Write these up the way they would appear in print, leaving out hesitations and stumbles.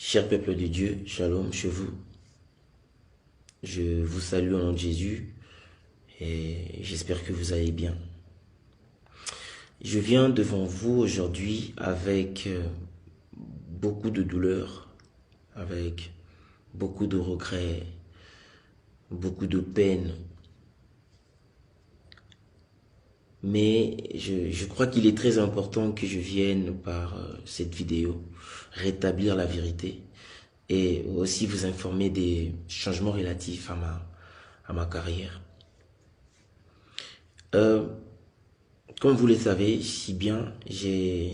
Cher peuple de Dieu, shalom chez vous. Je vous salue au nom de Jésus et j'espère que vous allez bien. Je viens devant vous aujourd'hui avec beaucoup de douleur, avec beaucoup de regrets, beaucoup de peine. Mais je crois qu'il est très important que je vienne par cette vidéo rétablir la vérité et aussi vous informer des changements relatifs à ma carrière. Comme vous le savez si bien, j'ai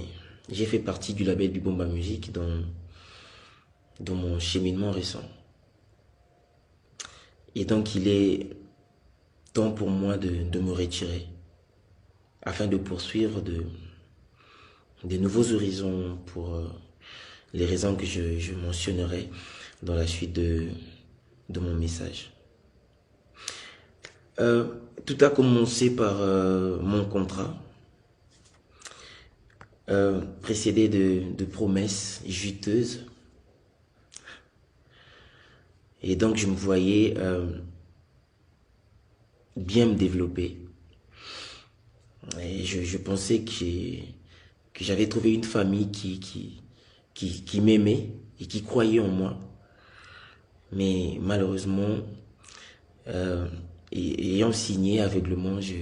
fait partie du label du Bomba Music dans mon cheminement récent. Et donc il est temps pour moi de me retirer afin de poursuivre de nouveaux horizons pour les raisons que je mentionnerai dans la suite de mon message. Tout a commencé par mon contrat, précédé de promesses juteuses. Et donc je me voyais bien me développer. Et je pensais que j'avais trouvé une famille qui m'aimait et qui croyait en moi. Mais malheureusement, ayant signé aveuglement, je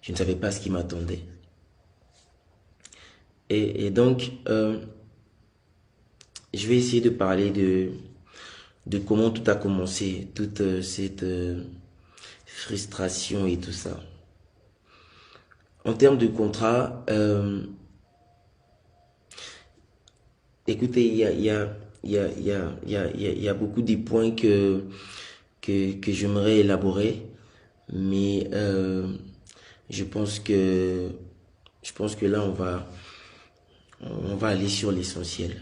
ne savais pas ce qui m'attendait. Et donc, je vais essayer de parler de comment tout a commencé, toute cette frustration et tout ça. En termes de contrat, écoutez, il y a beaucoup de points que j'aimerais élaborer, mais je pense que là on va aller sur l'essentiel.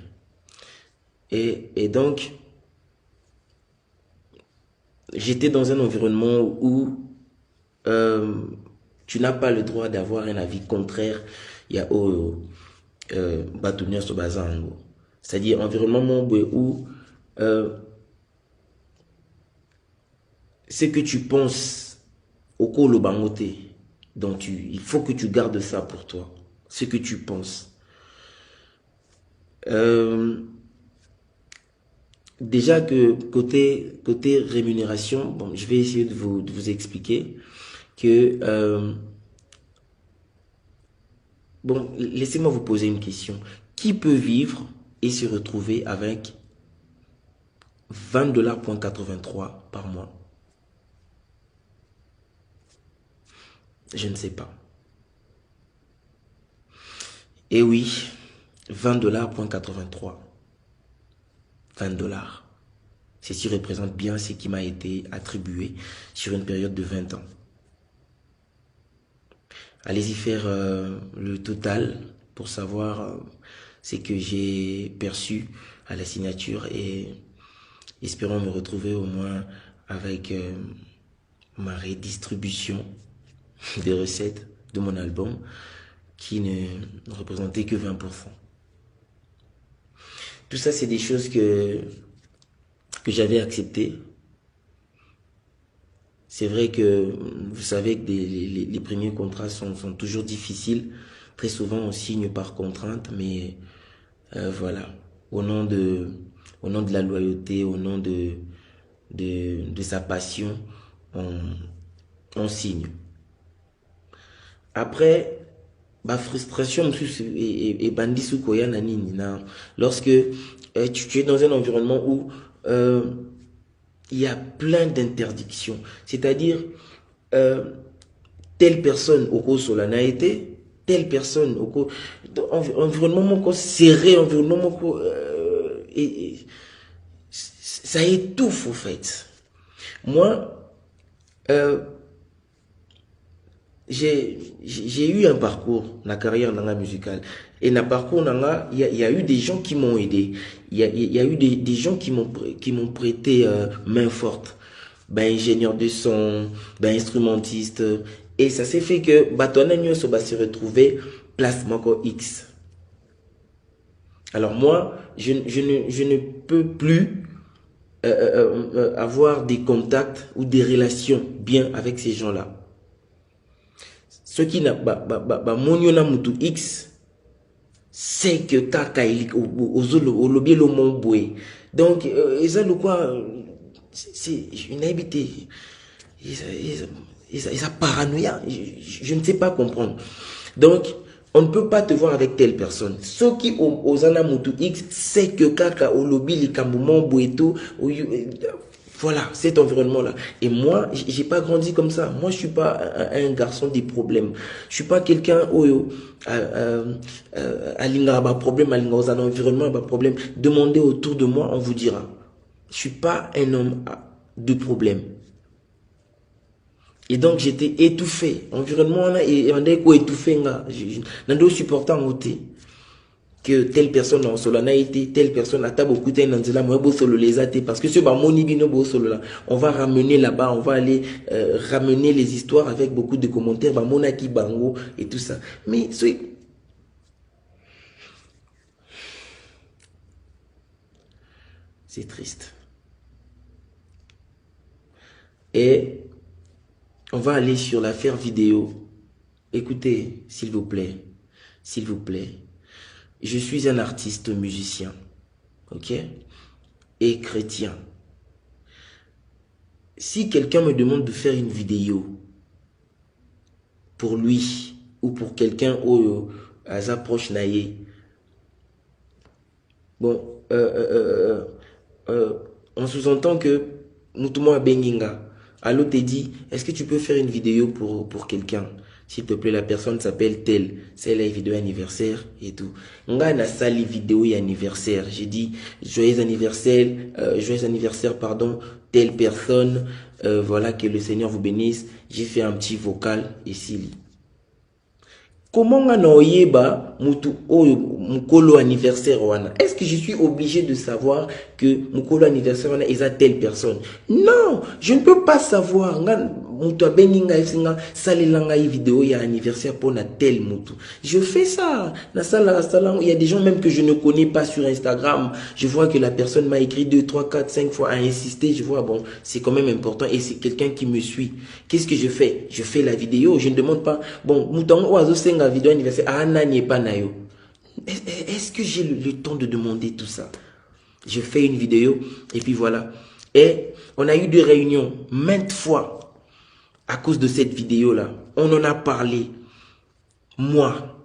Et donc j'étais dans un environnement où tu n'as pas le droit d'avoir un avis contraire. Il y a c'est-à-dire environnement où ce que tu penses au colo bangoté, donc il faut que tu gardes ça pour toi, ce que tu penses. Déjà que côté rémunération, bon, je vais essayer de vous expliquer que bon, laissez-moi vous poser une question. Qui peut vivre et se retrouver avec 20,83 $ par mois? Je ne sais pas. Et oui, 20,83 $. 20 $. Ceci représente bien ce qui m'a été attribué sur une période de 20 ans. Allez-y faire le total pour savoir ce que j'ai perçu à la signature et espérons me retrouver au moins avec ma redistribution des recettes de mon album qui ne représentait que 20%. Tout ça, c'est des choses que j'avais acceptées. C'est vrai que vous savez que les premiers contrats sont toujours difficiles. Très souvent, on signe par contrainte, mais voilà, au nom de la loyauté, au nom de sa passion, on signe. Après, ma frustration et bandit koya nani lorsque tu es dans un environnement où il y a plein d'interdictions, c'est-à-dire telle personne au cours solana été, telle personne au cours environnement serré, environnement et ça étouffe au fait. Moi j'ai eu un parcours, la carrière musicale. Et dans le parcours, il y a eu des gens qui m'ont aidé. Il y a eu des gens qui m'ont prêté main forte. Ben, ingénieur de son, ben, instrumentiste. Et ça s'est fait que Batona Nyoso va se retrouver place Moko X. Alors moi, je ne peux plus avoir des contacts ou des relations bien avec ces gens-là. Ceux qui n'ont pas mutu X, c'est que kaka au lobby le mon boué. Donc, ça le quoi, c'est une habité. Ils a paranoïa. Je ne sais pas comprendre. Donc, on ne peut pas te voir avec telle personne. Ceux qui aux anamutu X, c'est que kaka au lobby les kamboumon boueto, voilà, cet environnement-là. Et moi, j'ai pas grandi comme ça. Moi, je suis pas un garçon des problèmes. Je suis pas quelqu'un où à l'ingaba problème, à l'ingaba environnement, problème. Demandez autour de moi, on vous dira. Je suis pas un homme de problème. Et donc, j'étais étouffé. Environnement, et on est quoi étouffé, je n'ai supporté en côté. Que telle personne en solo n'a été, telle personne a beaucoup de parce que ce on va ramener là-bas, on va aller ramener les histoires avec beaucoup de commentaires, monaki bango et tout ça. Mais c'est triste. Et on va aller sur l'affaire vidéo. Écoutez, s'il vous plaît, s'il vous plaît. Je suis un artiste musicien, ok, et chrétien. Si quelqu'un me demande de faire une vidéo pour lui ou pour quelqu'un au approche naïe, bon, on sous-entend que Moutouma Benginga, allô te dit, est-ce que tu peux faire une vidéo pour quelqu'un? S'il te plaît, la personne s'appelle telle. C'est la vidéo anniversaire et tout. Nga na sali vidéo anniversaire. J'ai dit joyeux anniversaire, pardon, telle personne. Voilà, que le Seigneur vous bénisse. J'ai fait un petit vocal ici. Comment on oyeba mutu oyo mukolo anniversaire wana? Est-ce que je suis obligé de savoir que mukolo anniversaire wana est à telle personne? Non, je ne peux pas savoir. Mutu abeninga esinga salelanga vidéo ya anniversaire pour na tel mutu. Je fais ça. Il y a des gens même que je ne connais pas sur Instagram. Je vois que la personne m'a écrit 2, 3, 4, 5 fois, a insisté. Je vois, bon, c'est quand même important et c'est quelqu'un qui me suit. Qu'est-ce que je fais? Je fais la vidéo. Je ne demande pas, bon, mouton oiseau senga vidéo anniversaire, ah, nani pas nayo. Est-ce que j'ai le temps de demander tout ça? Je fais une vidéo et puis voilà. Et on a eu des réunions maintes fois à cause de cette vidéo-là. On en a parlé. Moi,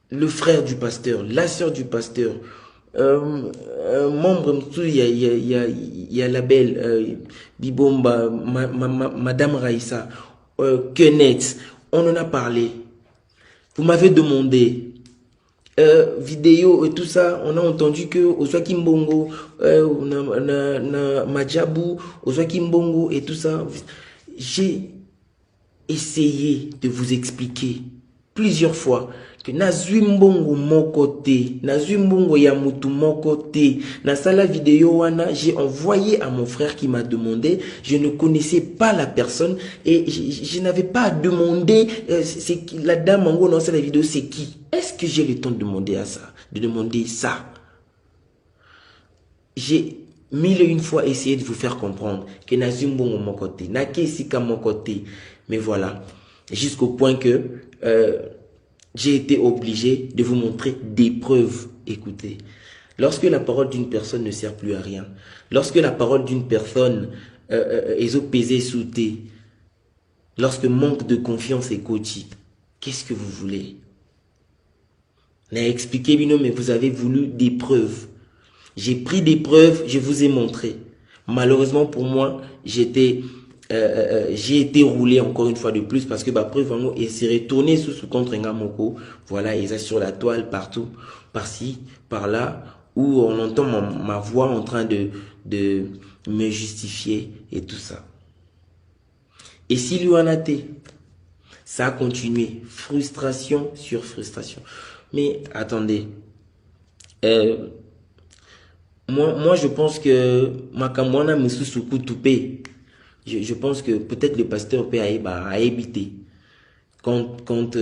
le frère du pasteur, la sœur du pasteur, membre, il y a la belle Bibomba, Madame Raïssa, Kenneth, on en a parlé. Vous m'avez demandé vidéo et tout ça, on a entendu que Oswaki Mbongo, Madjabou, Oswaki Mbongo et tout ça. J'ai essayé de vous expliquer plusieurs fois que nazui mbongo mon côté, nazui mbongo ya mutu mon côté. Na sala vidéo wana, j'ai envoyé à mon frère qui m'a demandé, je ne connaissais pas la personne et je n'avais pas à demander c'est qui la dame en gros dans la vidéo, c'est qui? Est-ce que j'ai le temps de demander à ça, de demander ça? J'ai mille et une fois essayé de vous faire comprendre que nazui mbongo mon côté, na kesika mon côté, mais voilà, jusqu'au point que j'ai été obligé de vous montrer des preuves. Écoutez, lorsque la parole d'une personne ne sert plus à rien, lorsque la parole d'une personne est pesée sous thé, lorsque manque de confiance est coachée, qu'est-ce que vous voulez? N'a expliqué, mais vous avez voulu des preuves. J'ai pris des preuves, je vous ai montré. Malheureusement pour moi, j'ai été roulé encore une fois de plus parce que ma preuve et s'est retourné sous contre Ngamoko. Voilà, ils sont sur la toile partout, par-ci, par-là, où on entend ma voix en train de me justifier et tout ça. Et si l'UNAT, ça a continué, frustration sur frustration. Mais attendez, moi je pense que Makamwana Moussoussoukou Toupé. Je pense que peut-être le pasteur peut a éviter. quand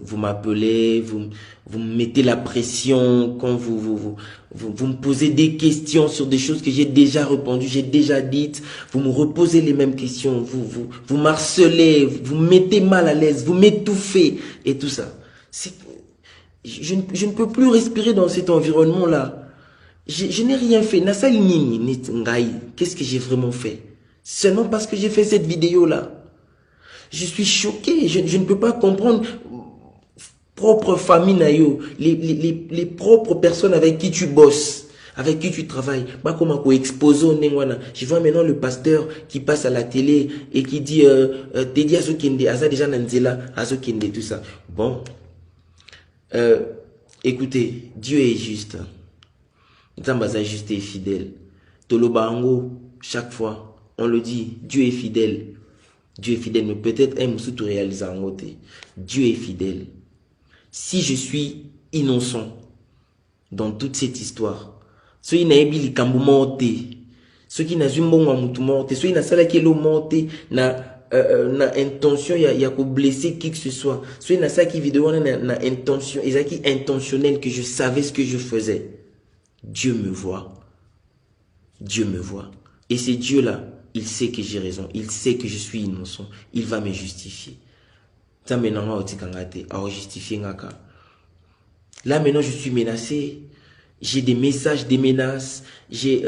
vous m'appelez, vous me mettez la pression, quand vous me posez des questions sur des choses que j'ai déjà répondu, j'ai déjà dites, vous me reposez les mêmes questions, vous m'harcelez, vous me mettez mal à l'aise, vous m'étouffez et tout ça. Je ne peux plus respirer dans cet environnement-là. Je n'ai rien fait. Qu'est-ce que j'ai vraiment fait? Seulement parce que j'ai fait cette vidéo-là. Je suis choqué, je ne peux pas comprendre. Propre famille, Nayo, les propres personnes avec qui tu bosses, avec qui tu travailles. Je vois maintenant le pasteur qui passe à la télé et qui dit Teddy Azokende, Aza déjà Nanzela, Azokende, tout ça. Bon, écoutez, Dieu est juste. Zambaza juste et fidèle. Tolobango, chaque fois, on le dit, Dieu est fidèle. Dieu est fidèle, mais peut-être un moussou tout réalisé en côté. Dieu est fidèle. Si je suis innocent dans toute cette histoire, ceux qui n'ont pas likambo morté, ceux qui n'ont pas mutu morté, ceux qui n'ont pas kelo morté, na intention ya ko blesser qui que ce soit, ceux qui n'ont pas qui vidéo na intention, et qui intentionnel que je savais ce que je faisais. Dieu me voit. Dieu me voit. Et c'est Dieu-là, il sait que j'ai raison. Il sait que je suis innocent. Il va me justifier. Là maintenant, je suis menacé. J'ai des messages, des menaces. J'ai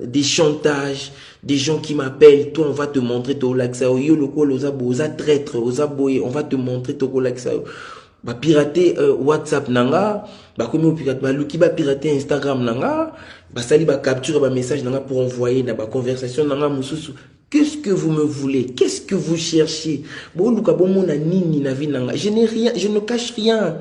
des chantages. Des gens qui m'appellent. Toi, on va te montrer ton laxao. Yo, le col, osa traître, osa boye. On va te montrer ton laxao. Ba pirater WhatsApp nanga, ba komi pirate ba luki ba pirater Instagram nanga, ba sali ba capture ba message nanga pour envoyer na ba conversation nanga mususu. Qu'est-ce que vous me voulez? Qu'est-ce que vous cherchez? Bon luka bon mona nini na vie nanga. Je n'ai rien, je ne cache rien.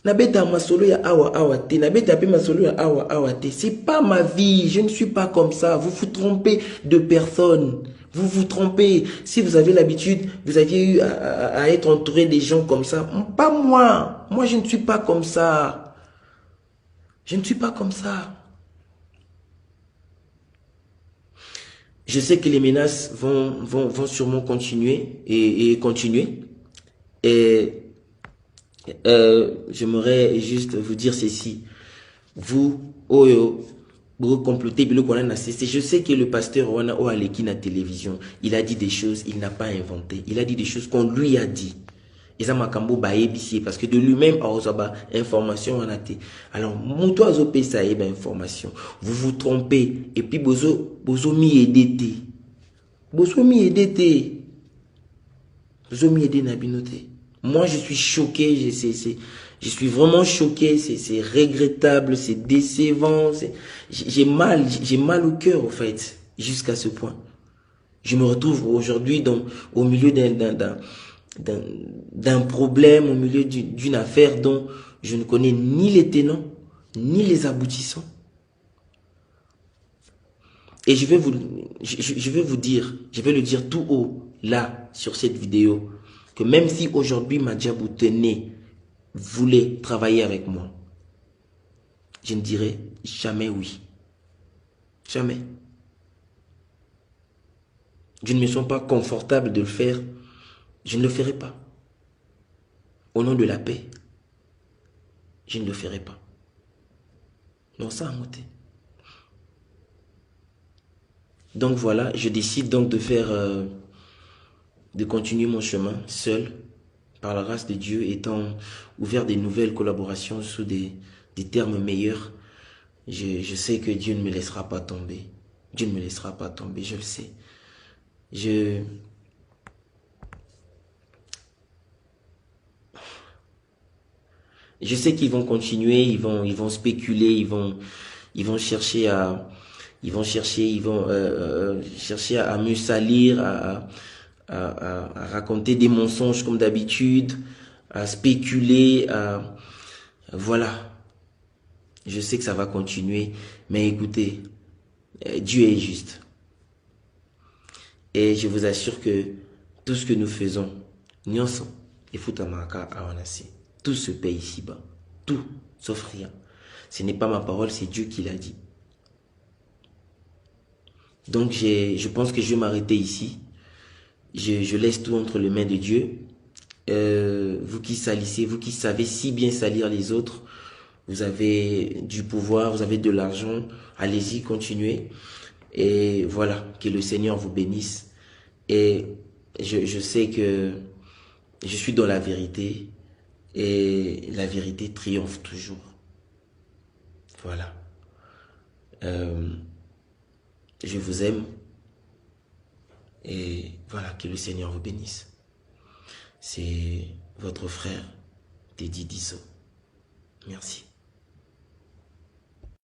Na beta masolo ya awa te, na beta pe masolo ya awa te. C'est pas ma vie, je ne suis pas comme ça. Vous vous trompez de personne. Vous vous trompez. Si vous avez l'habitude, vous aviez eu à être entouré des gens comme ça. Pas moi. Moi, je ne suis pas comme ça. Je ne suis pas comme ça. Je sais que les menaces vont sûrement continuer et continuer. Et j'aimerais juste vous dire ceci. Vous, Oyo, je sais que le pasteur Wana Oaleki na télévision, il a dit des choses, il n'a pas inventé. Il a dit des choses qu'on lui a dit. Et ça m'a cambo parce que de lui-même, information en a été. Alors, mouto azopé ça information. Vous vous trompez. Et puis, bozo mi edete. Bozo mi edete. Bozo mi edete nabinote. Moi, je suis choqué. Je suis vraiment choqué. C'est regrettable. C'est décevant. J'ai mal au cœur, en fait, jusqu'à ce point. Je me retrouve aujourd'hui au milieu d'un problème, au milieu d'une affaire dont je ne connais ni les tenants, ni les aboutissants. Et je vais vous dire, je vais le dire tout haut, là, sur cette vidéo, que même si aujourd'hui Madjabou tenait, voulait travailler avec moi, je ne dirai jamais oui. Jamais. Je ne me sens pas confortable de le faire. Je ne le ferai pas. Au nom de la paix, je ne le ferai pas. Non, ça a monté. Donc voilà, je décide donc de faire, de continuer mon chemin seul, par la grâce de Dieu, étant ouvert des nouvelles collaborations sous des termes meilleurs. Je sais que Dieu ne me laissera pas tomber. Dieu ne me laissera pas tomber, je le sais. Je sais qu'ils vont continuer, ils vont spéculer, ils vont chercher à me salir, à raconter des mensonges comme d'habitude, à spéculer, voilà. Je sais que ça va continuer, mais écoutez, Dieu est juste. Et je vous assure que tout ce que nous faisons, Nyonso et Futamaka Awanasi, tout se paye ici-bas. Tout, sauf rien. Ce n'est pas ma parole, c'est Dieu qui l'a dit. Donc je pense que je vais m'arrêter ici. Je laisse tout entre les mains de Dieu. vous qui salissez, vous qui savez si bien salir les autres, vous avez du pouvoir, vous avez de l'argent, allez-y, continuez. Et voilà, que le Seigneur vous bénisse. Et je sais que je suis dans la vérité et la vérité triomphe toujours. Voilà. Euh, je vous aime et voilà, que le Seigneur vous bénisse. C'est votre frère, Teddy Disso. Merci.